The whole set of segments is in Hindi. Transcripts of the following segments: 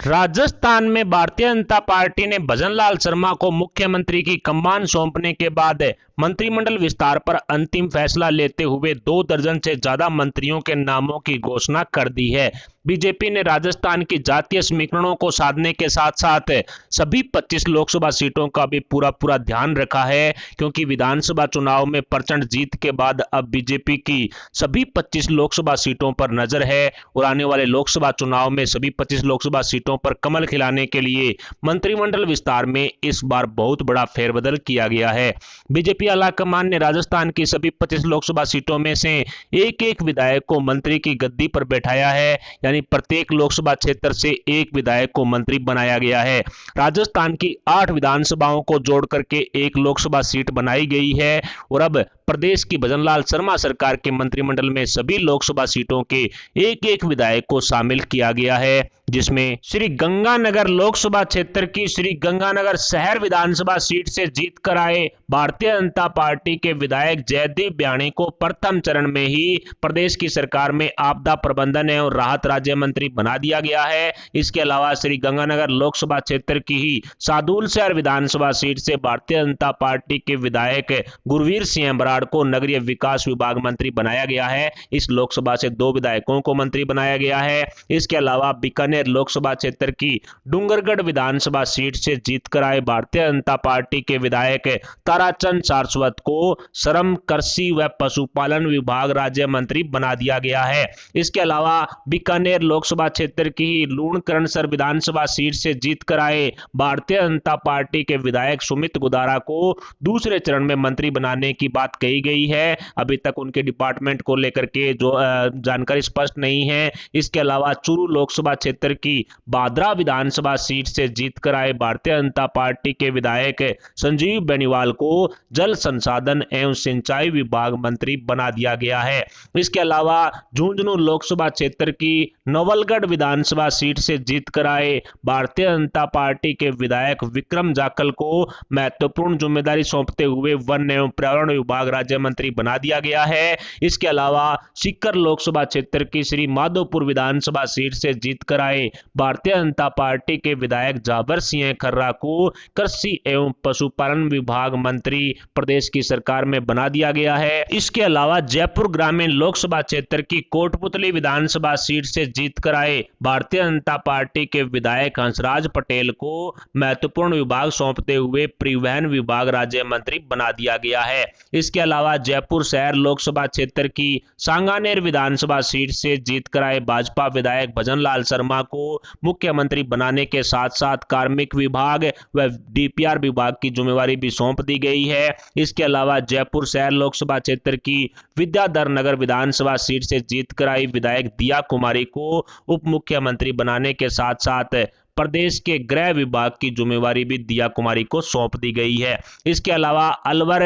राजस्थान में भारतीय जनता पार्टी ने भजनलाल शर्मा को मुख्यमंत्री की कमान सौंपने के बाद मंत्रिमंडल विस्तार पर अंतिम फैसला लेते हुए 2 दर्जन से ज्यादा मंत्रियों के नामों की घोषणा कर दी है। बीजेपी ने राजस्थान की जातीय समीकरणों को साधने के साथ साथ सभी 25 लोकसभा सीटों का भी पूरा ध्यान रखा है, क्योंकि विधानसभा चुनाव में प्रचंड जीत के बाद अब बीजेपी की सभी 25 लोकसभा सीटों पर नजर है और आने वाले लोकसभा चुनाव में सभी 25 लोकसभा सीटों पर कमल खिलाने के लिए मंत्रिमंडल विस्तार में इस बार बहुत बड़ा फेरबदल किया गया है। बीजेपी आलाकमान ने राजस्थान की सभी 25 लोकसभा सीटों में से एक विधायक को मंत्री की गद्दी पर बैठाया है, यानी प्रत्येक लोकसभा क्षेत्र से एक विधायक को मंत्री बनाया गया है। राजस्थान की 8 विधानसभाओं को जोड़ करके एक लोकसभा सीट बनाई गई है और अब प्रदेश की भजनलाल शर्मा सरकार के मंत्रिमंडल में सभी लोकसभा सीटों के एक विधायक को शामिल किया गया है, जिसमें श्री गंगानगर लोकसभा क्षेत्र की श्री गंगानगर शहर विधानसभा सीट से जीत कर आए भारतीय जनता पार्टी के विधायक जयदीप ब्याणी को प्रथम चरण में ही प्रदेश की सरकार में आपदा प्रबंधन एवं राहत राज्य मंत्री बना दिया गया है। इसके अलावा श्री गंगानगर लोकसभा क्षेत्र की ही सादुल शहर विधानसभा सीट से भारतीय जनता पार्टी के विधायक गुरवीर सिंह बराड़ को नगरीय विकास विभाग मंत्री बनाया गया है। इस लोकसभा से 2 विधायकों को मंत्री बनाया गया है। इसके अलावा बीकानेर लोकसभा क्षेत्र की डूंगरगढ़ विधानसभा सीट से जीतकर आए भारतीय जनता पार्टी के विधायक ताराचंद सारस्वत को श्रम, कृषि व पशुपालन विभाग राज्य मंत्री बना दिया गया है। इसके अलावा बीकानेर लोकसभा क्षेत्र की लूणकरणसर विधानसभा सीट से जीतकर आए भारतीय जनता पार्टी के विधायक सुमित गुदारा को दूसरे चरण में मंत्री बनाने की बात कही गई है। अभी तक उनके डिपार्टमेंट को लेकर के जो जानकारी स्पष्ट नहीं है। इसके अलावा चूरू लोकसभा क्षेत्र की बादरा विधानसभा सीट से जीतकर आए भारतीय जनता पार्टी के विधायक संजीव बेनीवाल को जल संसाधन एवं सिंचाई विभाग मंत्री बना दिया गया है। इसके अलावा झुंझुनू लोकसभा क्षेत्र की नवलगढ़ विधानसभा सीट से जीतकर आए भारतीय जनता पार्टी के विधायक विक्रम जाखल को महत्वपूर्ण जिम्मेदारी सौंपते हुए वन एवं पर्यावरण विभाग राज्य मंत्री बना दिया गया है। इसके अलावा सीकर लोकसभा क्षेत्र की श्री माधोपुर विधानसभा सीट से जीतकर आए भारतीय जनता पार्टी के विधायक जाबर सिंह खर्रा को कृषि एवं पशुपालन विभाग मंत्री प्रदेश की सरकार में बना दिया गया है। इसके अलावा जयपुर ग्रामीण लोकसभा क्षेत्र की कोटपुतली विधानसभा सीट से जीतकर आए भारतीय जनता पार्टी के विधायक हंसराज पटेल को महत्वपूर्ण विभाग सौंपते हुए परिवहन विभाग राज्य मंत्री बना दिया गया है। इसके अलावा जयपुर शहर लोकसभा क्षेत्र की सांगानेर विधानसभा सीट से जीतकर आए भाजपा विधायक भजनलाल शर्मा को मुख्यमंत्री बनाने के साथ साथ कार्मिक विभाग व डीपीआर विभाग की जिम्मेवारी भी सौंप दी गई है। इसके अलावा जयपुर शहर लोकसभा क्षेत्र की विद्याधर नगर विधानसभा सीट से जीतकर आई विधायक दिया कुमारी को उप मुख्यमंत्री बनाने के साथ साथ प्रदेश के गृह विभाग की जिम्मेवारी भी दिया कुमारी को सौंप दी गई है। इसके अलावा अलवर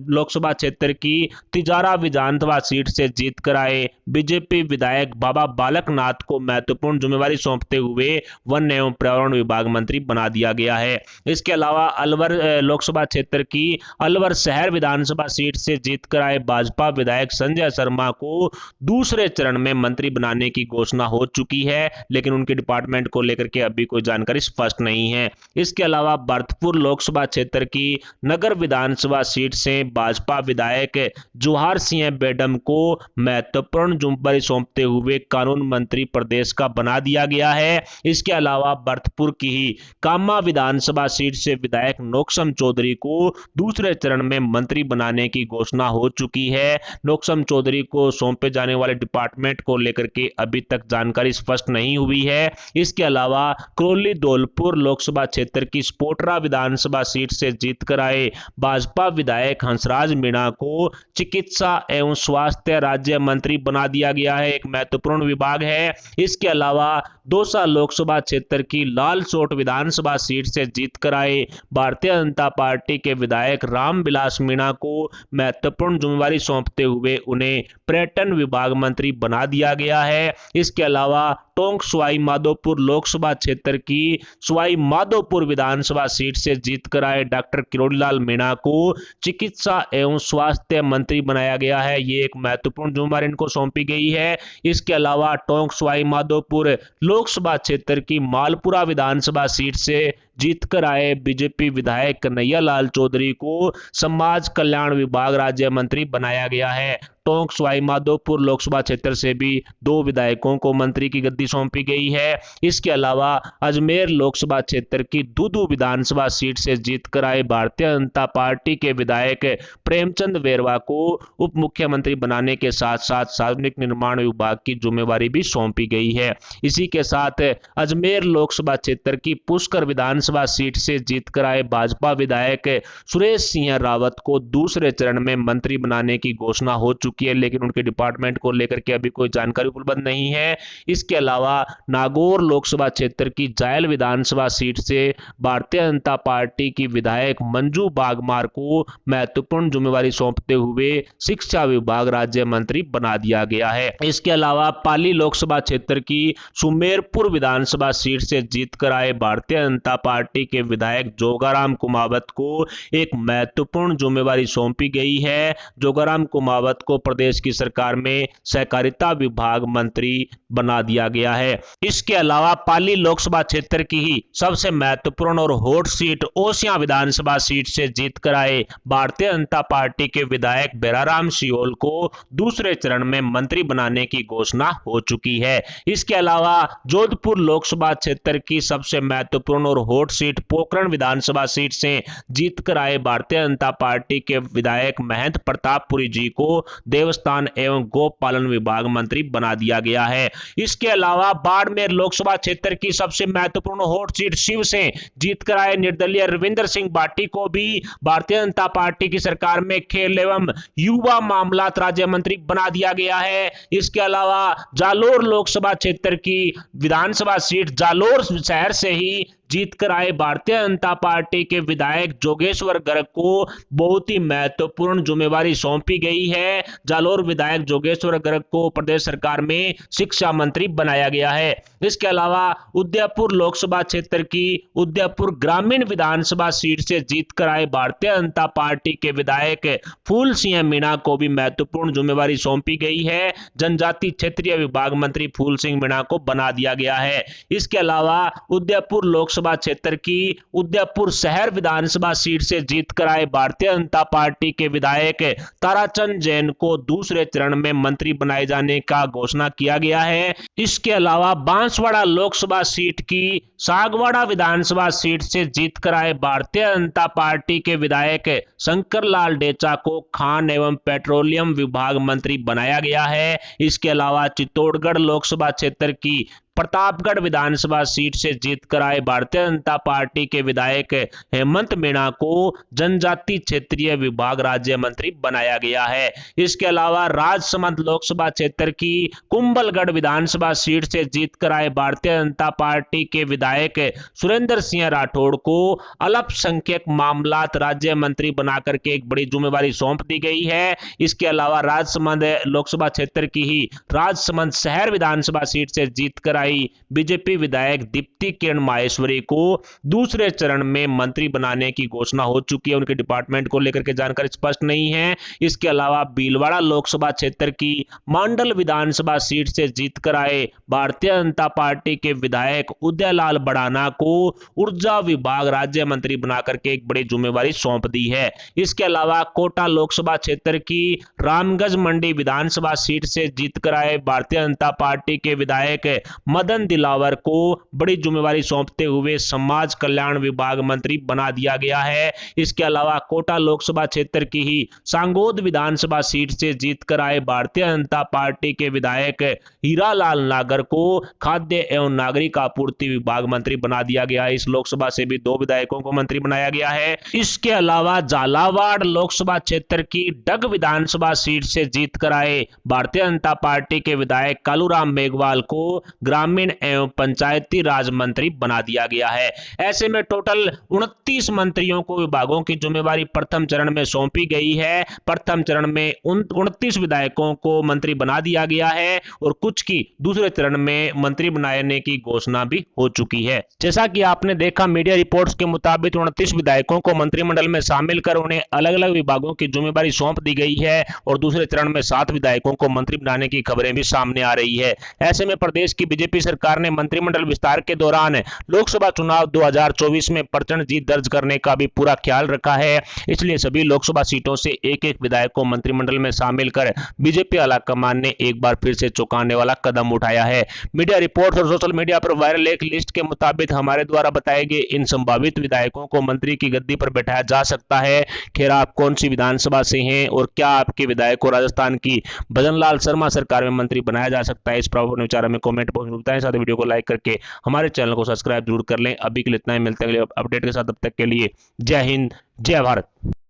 लोकसभा क्षेत्र की तिजारा विधानसभा सीट से जीतकर आए बीजेपी विधायक बाबा बालक नाथ को महत्वपूर्ण जिम्मेवारी सौंपते हुए वन एवं पर्यावरण विभाग मंत्री बना दिया गया है। इसके अलावा अलवर लोकसभा क्षेत्र की अलवर शहर विधानसभा सीट से जीतकर आए भाजपा विधायक संजय शर्मा को दूसरे चरण में मंत्री बनाने की घोषणा हो चुकी है, लेकिन उनके डिपार्टमेंट को लेकर के अभी कोई जानकारी स्पष्ट नहीं है। इसके अलावा भरतपुर लोकसभा क्षेत्र की नगर विधानसभा सीट से भाजपा विधायक जोहार सिंह बेडम को महत्वपूर्ण जिम्मेदारी सौंपते हुए कानून मंत्री प्रदेश का बना दिया गया है। इसके अलावा भरतपुर की ही कामा विधानसभा सीट से विधायक नोक्सम चौधरी को दूसरे चरण में मंत्री बनाने की घोषणा हो चुकी है। नोक्सम चौधरी को सौंपे जाने वाले डिपार्टमेंट को लेकर के अभी तक जानकारी स्पष्ट नहीं हुई है। इसके अलावा करौली धौलपुर लोकसभा क्षेत्र की स्पोटरा विधानसभा सीट से जीतकर आए भाजपा विधायक हंसराज मीणा को चिकित्सा एवं स्वास्थ्य राज्य मंत्री बना दिया गया है, एक महत्वपूर्ण विभाग है। इसके अलावा दौसा लोकसभा क्षेत्र की लालसोट विधानसभा सीट से जीतकर आए भारतीय जनता पार्टी के विधायक रामविलास मीणा को महत्वपूर्ण जिम्मेवारी सौंपते हुए उन्हें पर्यटन विभाग मंत्री बना दिया गया है। इसके अलावा टोंक सवाई माधोपुर लोकसभा क्षेत्र की सवाई माधोपुर विधानसभा सीट से जीतकर आए डॉक्टर किरोड़ीलाल मीणा को चिकित्सा एवं स्वास्थ्य मंत्री बनाया गया है। ये एक महत्वपूर्ण जिम्मेदारी इनको सौंपी गई है। इसके अलावा टोंक सवाई माधोपुर लोकसभा क्षेत्र की मालपुरा विधानसभा सीट से जीतकर आए बीजेपी विधायक कन्हैया लाल चौधरी को समाज कल्याण विभाग राज्य मंत्री बनाया गया है। टोंक सवाई माधोपुर लोकसभा क्षेत्र से भी 2 विधायकों को मंत्री की गद्दी सौंपी गई है। इसके अलावा अजमेर लोकसभा क्षेत्र की दूदू विधानसभा सीट से जीतकर आए भारतीय जनता पार्टी के विधायक प्रेमचंद वेरवा को उप मुख्यमंत्री बनाने के साथ साथ सार्वजनिक निर्माण विभाग की जिम्मेवारी भी सौंपी गई है। इसी के साथ अजमेर लोकसभा क्षेत्र की पुष्कर विधानसभा सीट से जीतकर आए भाजपा विधायक सुरेश सिंह रावत को दूसरे चरण में मंत्री बनाने की घोषणा हो चुकी है, लेकिन उनके डिपार्टमेंट को लेकर के अभी कोई जानकारी उपलब्ध नहीं है। इसके अलावा नागौर लोकसभा क्षेत्र की जायल विधानसभा सीट से भारतीय जनता पार्टी की विधायक मंजू बागमार को महत्वपूर्ण जिम्मेवारी सौंपते हुए शिक्षा विभाग राज्य मंत्री बना दिया गया है। इसके अलावा पाली लोकसभा क्षेत्र की सुमेरपुर विधानसभा सीट से जीतकर आए भारतीय जनता पार्टी के विधायक जोगाराम कुमावत को एक महत्वपूर्ण जिम्मेवारी सौंपी गई है। जोगाराम कुमावत को प्रदेश की सरकार में सहकारिता विभाग मंत्री बना दिया गया है। इसके अलावा पाली लोकसभा क्षेत्र की ही सबसे महत्वपूर्ण और हॉट सीट ओसियां विधानसभा सीट से जीतकर आए भारतीय जनता पार्टी के विधायक बेराराम सियोल को दूसरे चरण में मंत्री बनाने की घोषणा हो चुकी है। इसके अलावा जोधपुर लोकसभा क्षेत्र की सबसे महत्वपूर्ण और हॉट सीट पोखरण विधानसभा सीट से जीतकर आए भारतीय जनता पार्टी के विधायक महंत प्रतापपुरी जी को देवस्थान एवं गोपालन विभाग मंत्री बना दिया गया है। इसके अलावा बाड़मेर लोकसभा क्षेत्र की सबसे महत्वपूर्ण हॉट सीट शिव से जीतकर आए निर्दलीय रविंद्र सिंह बाटी को भी भारतीय जनता पार्टी की सरकार में खेल एवं युवा मामलात राज्य मंत्री बना दिया गया है। इसके अलावा जालोर लोकसभा क्षेत्र की विधानसभा सीट जालोर शहर से ही जीतकर आए भारतीय जनता पार्टी के विधायक जोगेश्वर गर्ग को बहुत ही महत्वपूर्ण जिम्मेवारी सौंपी गई है। जालोर विधायक जोगेश्वर गर्ग को प्रदेश सरकार में शिक्षा मंत्री बनाया गया है। इसके अलावा उदयपुर लोकसभा क्षेत्र की उदयपुर ग्रामीण विधानसभा सीट से जीतकर आए भारतीय जनता पार्टी के विधायक फूल सिंह मीणा को भी महत्वपूर्ण जिम्मेवारी सौंपी गई है। जनजाति क्षेत्रीय विभाग मंत्री फूल सिंह मीणा को बना दिया गया है। इसके अलावा उदयपुर लोकसभा क्षेत्र की उदयपुर शहर विधानसभा सीट से जीतकर आए भारतीय जनता पार्टी के विधायक ताराचंद जैन को दूसरे चरण में मंत्री बनाए जाने का घोषणा किया गया है। इसके अलावा बांसवाड़ा लोकसभा सीट की सागवाड़ा विधानसभा सीट से जीतकर आए भारतीय जनता पार्टी के विधायक शंकर लाल डेचा को खान एवं पेट्रोलियम विभाग मंत्री बनाया गया है। इसके अलावा चित्तौड़गढ़ लोकसभा क्षेत्र की प्रतापगढ़ विधानसभा सीट से जीतकर आए भारतीय जनता पार्टी के विधायक हेमंत मीणा को जनजाति क्षेत्रीय विभाग राज्य मंत्री बनाया गया है। इसके अलावा राजसमंद लोकसभा क्षेत्र की कुंभलगढ़ विधानसभा सीट से जीतकर आए भारतीय जनता पार्टी के विधायक सुरेंद्र सिंह राठौड़ को अल्पसंख्यक मामलात राज्य मंत्री बनाकर के एक बड़ी जिम्मेवारी सौंप दी गई है। इसके अलावा राजसमंद लोकसभा क्षेत्र की ही राजसमंद शहर विधानसभा सीट से जीतकर बीजेपी विधायक दीप्ति किरण माहेश्वरी को दूसरे चरण में मंत्री बनाने की घोषणा हो चुकी है। उनके डिपार्टमेंट को लेकर के जानकारी स्पष्ट नहीं है। इसके अलावा भीलवाड़ा लोकसभा क्षेत्र की मांडल विधानसभा सीट से जीतकर आए भारतीय जनता पार्टी के विधायक उदयलाल बड़ाना को ऊर्जा विभाग राज्य मंत्री बनाकर के एक बड़ी जिम्मेवारी सौंप दी है। इसके अलावा कोटा लोकसभा क्षेत्र की रामगंज मंडी विधानसभा सीट से जीतकर आए भारतीय जनता पार्टी के विधायक मदन दिलावर को बड़ी जिम्मेवारी सौंपते हुए समाज कल्याण विभाग मंत्री बना दिया गया है। इसके अलावा कोटा लोकसभा क्षेत्र की ही सांगोद विधानसभा सीट से जीतकर आए भारतीय जनता पार्टी के विधायक हीरालाल नागर को खाद्य एवं नागरिक आपूर्ति विभाग मंत्री बना दिया गया है। इस लोकसभा से भी 2 विधायकों को मंत्री बनाया गया है। इसके अलावा झालावाड़ लोकसभा क्षेत्र की डग विधानसभा सीट से जीतकर आए भारतीय जनता पार्टी के विधायक कालूराम मेघवाल को ग्रामीण एवं पंचायती राज मंत्री बना दिया गया है। ऐसे में टोटल 29 मंत्रियों को विभागों की जिम्मेवारी प्रथम चरण में सौंपी गई है। प्रथम चरण में 29 विधायकों को मंत्री बना दिया गया है और कुछ की दूसरे चरण में मंत्री बनाने की घोषणा भी हो चुकी है। जैसा कि आपने देखा, मीडिया रिपोर्ट्स के मुताबिक 29 विधायकों को मंत्रिमंडल में शामिल कर उन्हें अलग अलग विभागों की जिम्मेवारी सौंप दी गई है और दूसरे चरण में 7 विधायकों को मंत्री बनाने की खबरें भी सामने आ रही है। ऐसे में प्रदेश की बीजेपी बीजेपी सरकार ने मंत्रिमंडल विस्तार के दौरान लोकसभा चुनाव 2024 में प्रचंड जीत दर्ज करने का भी पूरा ख्याल रखा है। इसलिए सभी लोकसभा सीटों से एक एक विधायक को मंत्रिमंडल में शामिल कर बीजेपी आलाकमान ने एक बार फिर से चौंकाने वाला कदम उठाया है। मीडिया रिपोर्ट और सोशल मीडिया पर वायरल एक लिस्ट के मुताबिक हमारे द्वारा बताए गए इन संभावित विधायकों को मंत्री की गद्दी पर बैठाया जा सकता है। खैर, आप कौन सी विधानसभा से हैं और क्या आपके विधायक को राजस्थान की भजन लाल शर्मा सरकार में मंत्री बनाया जा सकता है, इस पर अपने विचार में कमेंट बॉक्स में बताएं। साथ ही वीडियो को लाइक करके हमारे चैनल को सब्सक्राइब जरूर कर लें। अभी के लिए इतना ही, मिलते हैं अगले अपडेट के साथ। तब तक के लिए जय हिंद, जय भारत।